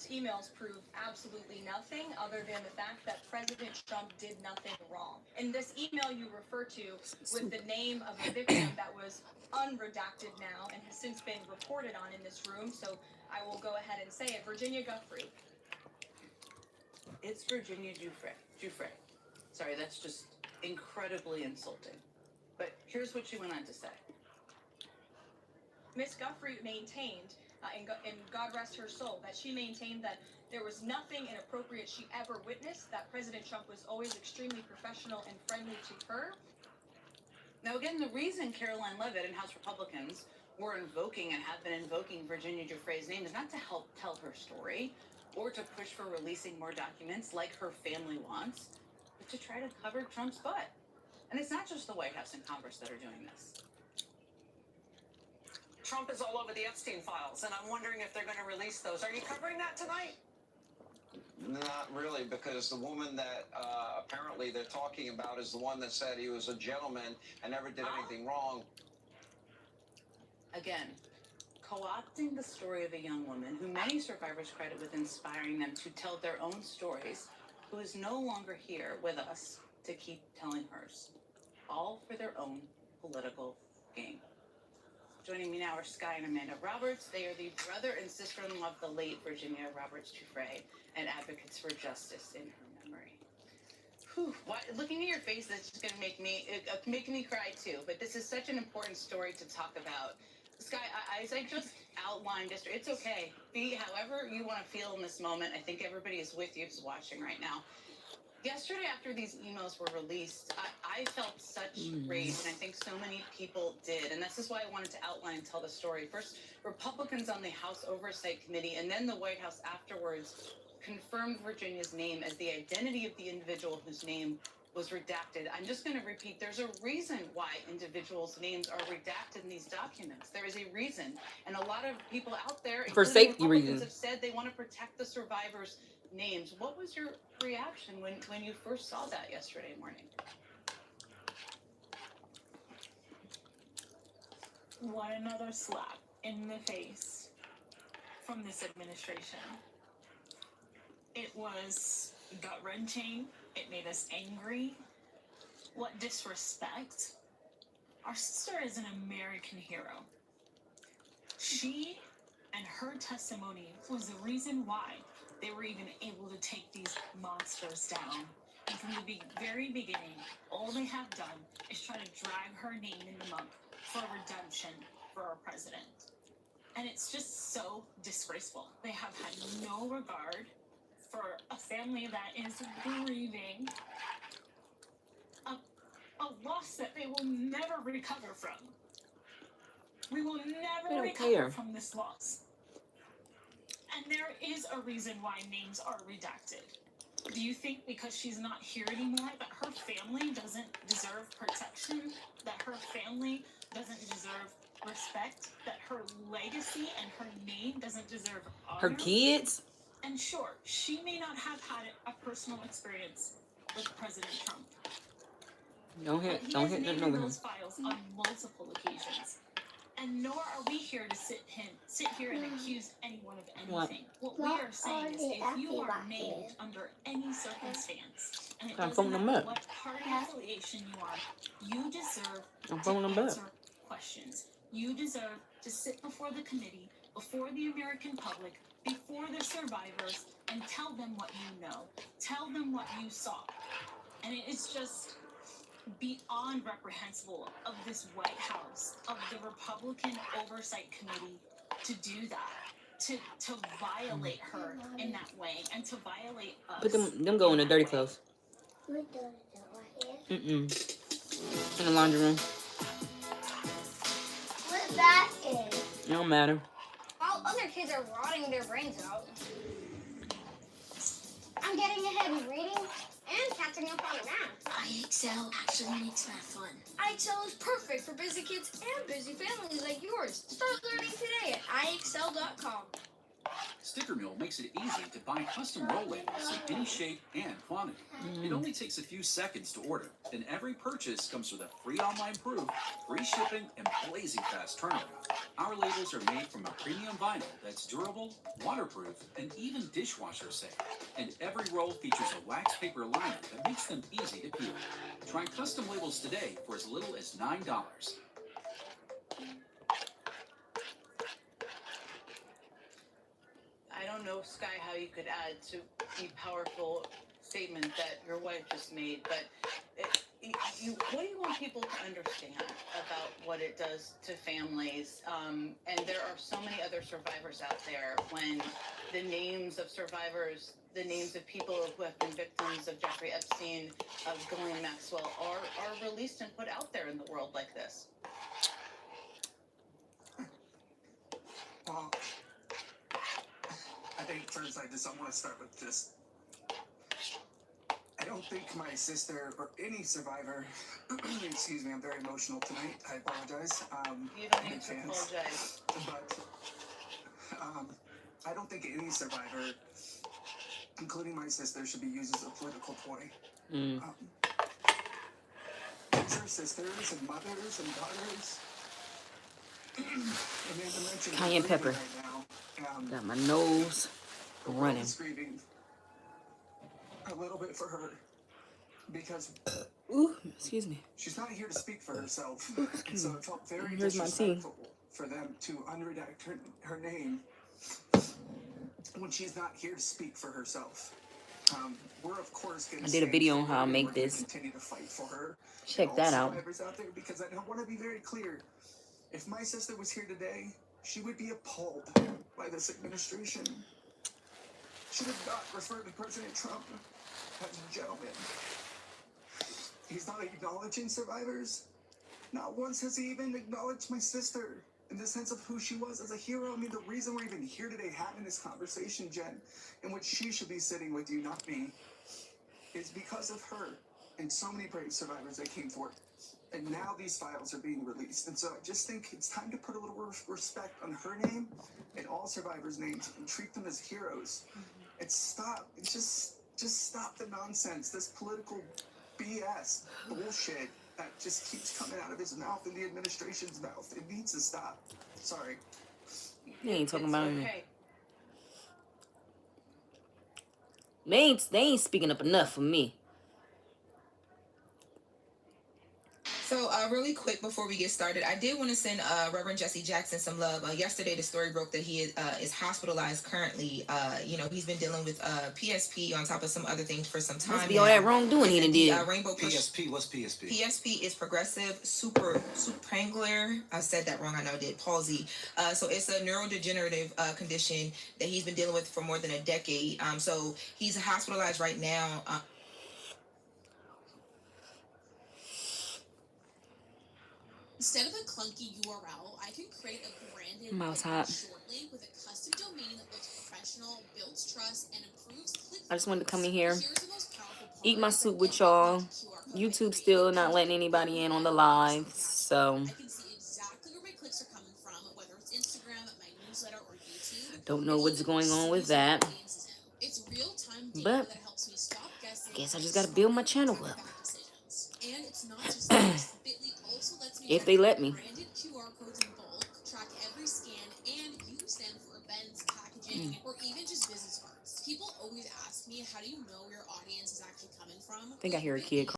emails prove absolutely nothing other than the fact that President Trump did nothing wrong. In this email you refer to with the name of a victim that was unredacted now and has since been reported on in this room, so I will go ahead and say it. Virginia Guffrey. It's Virginia Giuffre. Sorry, that's just incredibly insulting. But here's what she went on to say. Ms. Guffrey maintained, and God rest her soul, that she maintained that there was nothing inappropriate she ever witnessed, that President Trump was always extremely professional and friendly to her. Now, again, the reason Caroline Leavitt and House Republicans were invoking and have been invoking Virginia Giuffre's name is not to help tell her story or to push for releasing more documents like her family wants, but to try to cover Trump's butt. And it's not just the White House and Congress that are doing this. Trump is all over the Epstein files, and I'm wondering if they're going to release those. Are you covering that tonight? Not really, because the woman that apparently they're talking about is the one that said he was a gentleman and never did anything wrong. Again, co-opting the story of a young woman who many survivors credit with inspiring them to tell their own stories, who is no longer here with us to keep telling hers, all for their own political gain. Joining me now are Sky and Amanda Roberts. They are the brother and sister-in-law of the late Virginia Roberts Giuffre and advocates for justice in her memory. Whew, looking at your face, that's just going to make me cry too. But this is such an important story to talk about. Sky, as I just outlined, it's okay. Be however you want to feel in this moment. I think everybody is with you who's watching right now. Yesterday, after these emails were released, I felt such rage, and I think so many people did. And this is why I wanted to outline and tell the story. First, Republicans on the House Oversight Committee and then the White House afterwards confirmed Virginia's name as the identity of the individual whose name was redacted. I'm just going to repeat, there's a reason why individuals' names are redacted in these documents. There is a reason. And a lot of people out there, for safety reasons, have said they want to protect the survivors' names. What was your reaction when you first saw that yesterday morning? What another slap in the face from this administration. It was gut-wrenching. It made us angry. What disrespect. Our sister is an American hero. She and her testimony was the reason why they were even able to take these monsters down. And from the very beginning, all they have done is try to drag her name in the muck for redemption for our president. And it's just so disgraceful. They have had no regard for a family that is grieving a loss that they will never recover from. We will never recover from this loss. And there is a reason why names are redacted. Do you think because she's not here anymore that her family doesn't deserve protection, that her family doesn't deserve respect, that her legacy and her name doesn't deserve honor? Her kids? And sure, she may not have had a personal experience with President Trump. Don't hit nothing over those files on multiple occasions. And nor are we here to sit here and accuse anyone of anything. What we are saying is if you are named under any circumstance, and it doesn't matter what party affiliation you are, you deserve to answer questions. You deserve to sit before the committee, before the American public, before the survivors, and tell them what you know. Tell them what you saw. And it is just beyond reprehensible of this White House, of the Republican Oversight Committee to do that, to violate her in that way, and to violate us. Put them go in the dirty clothes. In the laundry room. What that is? It don't matter. While other kids are rotting their brains out, I'm getting ahead in reading and catching up on math. IXL actually makes math fun. IXL is perfect for busy kids and busy families like yours. Start learning today at IXL.com. Sticker Mule makes it easy to buy custom roll labels in any shape and quantity. It only takes a few seconds to order, and every purchase comes with a free online proof, free shipping, and blazing fast turnaround. Our labels are made from a premium vinyl that's durable, waterproof, and even dishwasher safe. And every roll features a wax paper liner that makes them easy to peel. Try custom labels today for as little as $9. I don't know, Sky, how you could add to the powerful statement that your wife just made, but what do you want people to understand about what it does to families? And there are so many other survivors out there. When the names of survivors, the names of people who have been victims of Jeffrey Epstein, of Ghislaine Maxwell, are released and put out there in the world like this. Well, I think first I want to start with this. I don't think my sister or any survivor, excuse me, I'm very emotional tonight. I apologize. You don't need to apologize. But I don't think any survivor, including my sister, should be used as a political ploy. These are sisters and mothers and daughters. Cayenne pepper. Got my nose running. Grieving a little bit for her because Excuse me. she's not here to speak for herself. Excuse So me. it felt very Here's my tea. disrespectful for them to unredact her name when she's not here to speak for herself. We're of course going to. I did a video on how I make this. Continue to fight for her. Check that out. Out there, because I want to be very clear. If my sister was here today, she would be appalled by this administration. She would not refer to President Trump as a gentleman. He's not acknowledging survivors. Not once has he even acknowledged my sister in the sense of who she was as a hero. I mean, the reason we're even here today having this conversation, Jen, in which she should be sitting with you, not me, is because of her and so many brave survivors that came forward. And now these files are being released. And so I just think it's time to put a little respect on her name and all survivors' names and treat them as heroes. And stop. Just stop the nonsense, this political BS bullshit that just keeps coming out of his mouth and the administration's mouth. It needs to stop. Sorry. They ain't talking about me. Okay. They ain't speaking up enough for me. So really quick before we get started, I did want to send Reverend Jesse Jackson some love. Yesterday, the story broke that he is hospitalized currently. He's been dealing with PSP on top of some other things for some time. Must be all that wrongdoing he done did. Rainbow PSP, what's PSP? PSP is progressive supranuclear. I said that wrong. I know I did. Palsy. So it's a neurodegenerative condition that he's been dealing with for more than a decade. So he's hospitalized right now. Instead of a clunky URL, I can create a branded Mouse hot. short link with a custom domain that looks professional, builds trust, and improves click. I just wanted to come in here, Here's the most powerful part. eat my soup with y'all. YouTube still not letting anybody in on the live, so I can see exactly where my clicks are coming from, whether it's Instagram, my newsletter, or YouTube. don't know what's going on with that. It's real-time data But that helps me stop guessing. I guess I just gotta build my channel up. And it's not just this. Bitly also lets me If they let me. branded QR codes in bulk, track every scan, and use them for events, packaging, or even just business cards. People always ask me, how do you know your audience is actually coming from? I think I hear a kid